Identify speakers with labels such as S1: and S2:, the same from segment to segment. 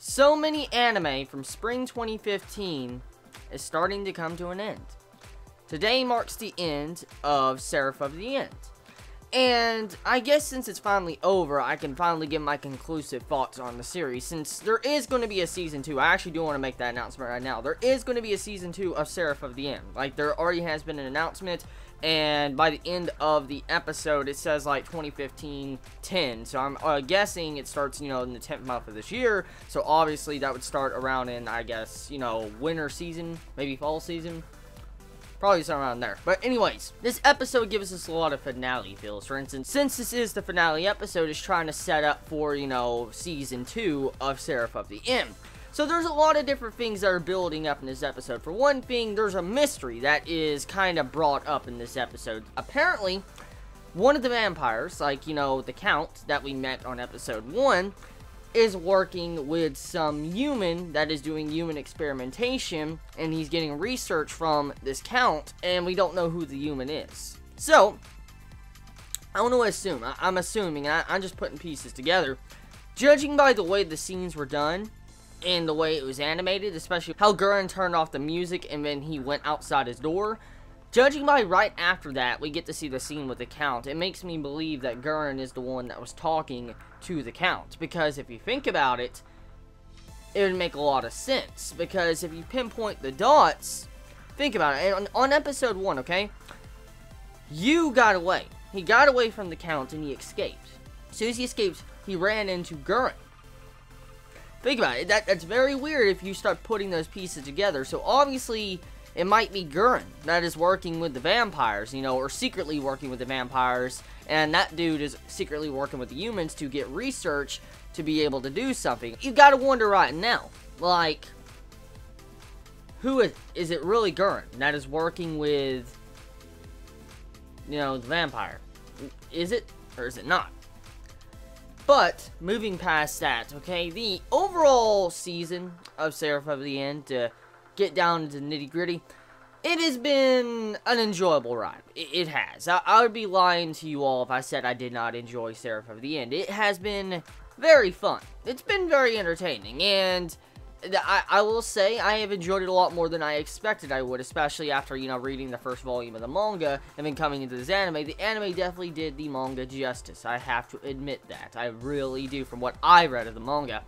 S1: So many anime from spring 2015 is starting to come to an end. Today marks the end of Seraph of the End. And I guess since it's finally over, I can finally give my conclusive thoughts on the series. Since there is going to be a Season 2, I actually do want to make that announcement right now. There is going to be a Season 2 of Seraph of the End. Like, there already has been an announcement, and by the end of the episode, it says, like, 2015-10. So I'm guessing it starts, in the 10th month of this year. So obviously, that would start around in, I guess, winter season, maybe fall season. Probably somewhere around there. But anyways, this episode gives us a lot of finale feels. For instance, since this is the finale episode, it's trying to set up for, Season 2 of Seraph of the End. So there's a lot of different things that are building up in this episode. For one thing, there's a mystery that is kind of brought up in this episode. Apparently, one of the vampires, like, the Count that we met on episode 1, is working with some human that is doing human experimentation, and he's getting research from this Count, and we don't know who the human is. So, I want to assume, I'm assuming, I'm just putting pieces together, judging by the way the scenes were done, and the way it was animated, especially how Gurren turned off the music and then he went outside his door, judging by right after that, we get to see the scene with the Count. It makes me believe that Gurren is the one that was talking to the Count. Because if you think about it, it would make a lot of sense. Because if you pinpoint the dots, think about it. And on episode 1, okay? You got away. He got away from the Count and he escaped. As soon as he escaped, he ran into Gurren. Think about it. That's very weird if you start putting those pieces together. So obviously, it might be Gurren that is working with the vampires, or secretly working with the vampires, and that dude is secretly working with the humans to get research to be able to do something. You gotta wonder right now, like, who is it really Gurren that is working with, the vampire? Is it, or is it not? But, moving past that, okay, the overall season of Seraph of the End, get down into the nitty-gritty, it has been an enjoyable ride. It has. I would be lying to you all if I said I did not enjoy Seraph of the End. It has been very fun. It's been very entertaining, and I will say I have enjoyed it a lot more than I expected I would, especially after, reading the first volume of the manga and then coming into this anime. The anime definitely did the manga justice. I have to admit that. I really do from what I read of the manga.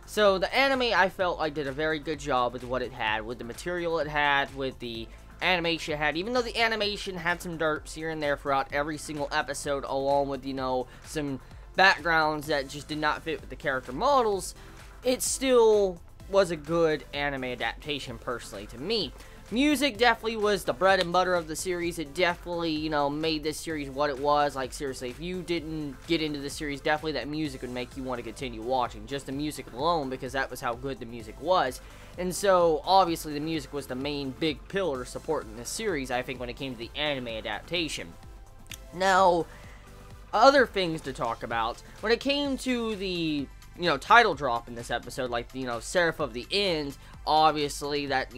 S1: So, the anime, I felt like, did a very good job with what it had, with the material it had, with the animation it had. Even though the animation had some derps here and there throughout every single episode, along with, some backgrounds that just did not fit with the character models, it still was a good anime adaptation, personally, to me. Music definitely was the bread and butter of the series. It definitely, made this series what it was. Like, seriously, if you didn't get into the series, definitely that music would make you want to continue watching. Just the music alone, because that was how good the music was. And so, obviously, the music was the main big pillar supporting this series, I think, when it came to the anime adaptation. Now, other things to talk about. When it came to the, title drop in this episode, like, Seraph of the End, obviously, that,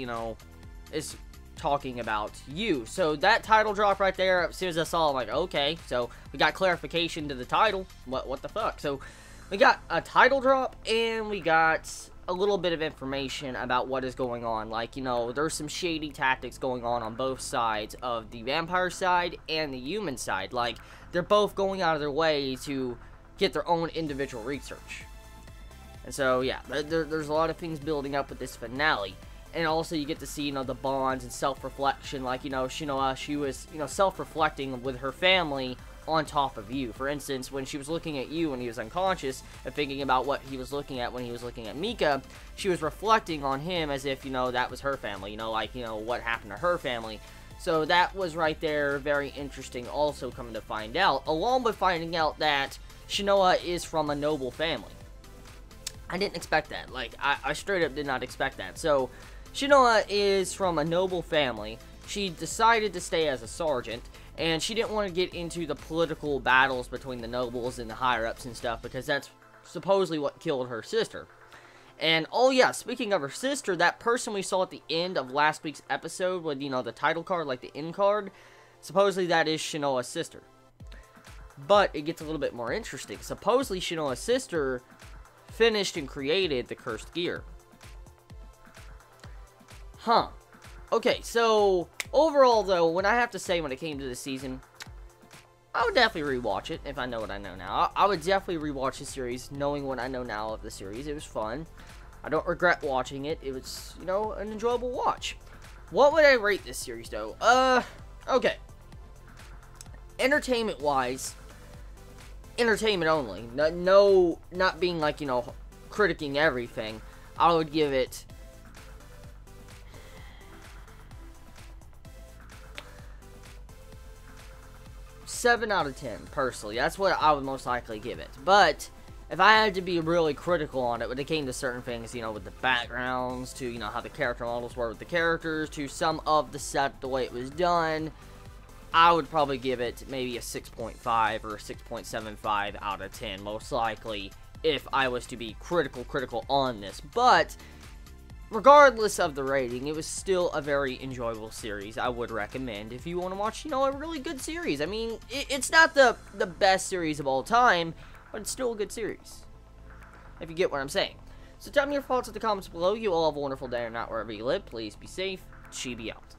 S1: is talking about you. So that title drop right there, as soon as I saw it, I'm like, okay, so we got clarification to the title. What the fuck? So we got a title drop, and we got a little bit of information about what is going on. Like, there's some shady tactics going on both sides of the vampire side and the human side. Like, they're both going out of their way to get their own individual research. And so, yeah, there's a lot of things building up with this finale. And also, you get to see, the bonds and self-reflection. Like, Shinola, she was, self-reflecting with her family on top of you. For instance, when she was looking at you when he was unconscious and thinking about what he was looking at when he was looking at Mika, she was reflecting on him as if, that was her family. What happened to her family. So that was right there very interesting also coming to find out. Along with finding out that Shinola is from a noble family. I didn't expect that. Like, I straight up did not expect that. So, Shinola is from a noble family. She decided to stay as a sergeant, and she didn't want to get into the political battles between the nobles and the higher-ups and stuff, because that's supposedly what killed her sister. And, oh yeah, speaking of her sister, that person we saw at the end of last week's episode with, the title card, like the end card, supposedly that is Shinola's sister. But it gets a little bit more interesting. Supposedly Shinola's sister finished and created the Cursed Gear. Huh. Okay, so overall though, what I have to say when it came to this season, I would definitely rewatch it if I know what I know now. I would definitely rewatch the series knowing what I know now of the series. It was fun. I don't regret watching it. It was, you know, an enjoyable watch. What would I rate this series though? Okay. Entertainment-wise, entertainment only. No, not being like, you know, critiquing everything. I would give it 7 out of 10, personally. That's what I would most likely give it. But if I had to be really critical on it when it came to certain things, you know, with the backgrounds, to, you know, how the character models were with the characters, to some of the set, the way it was done, I would probably give it maybe a 6.5 or a 6.75 out of 10, most likely, if I was to be critical on this. But regardless of the rating, it was still a very enjoyable series. I would recommend if you want to watch, you know, a really good series. I mean, it's not the best series of all time, but it's still a good series, if you get what I'm saying. So tell me your thoughts in the comments below. You all have a wonderful day or not wherever you live. Please be safe. Chibi out.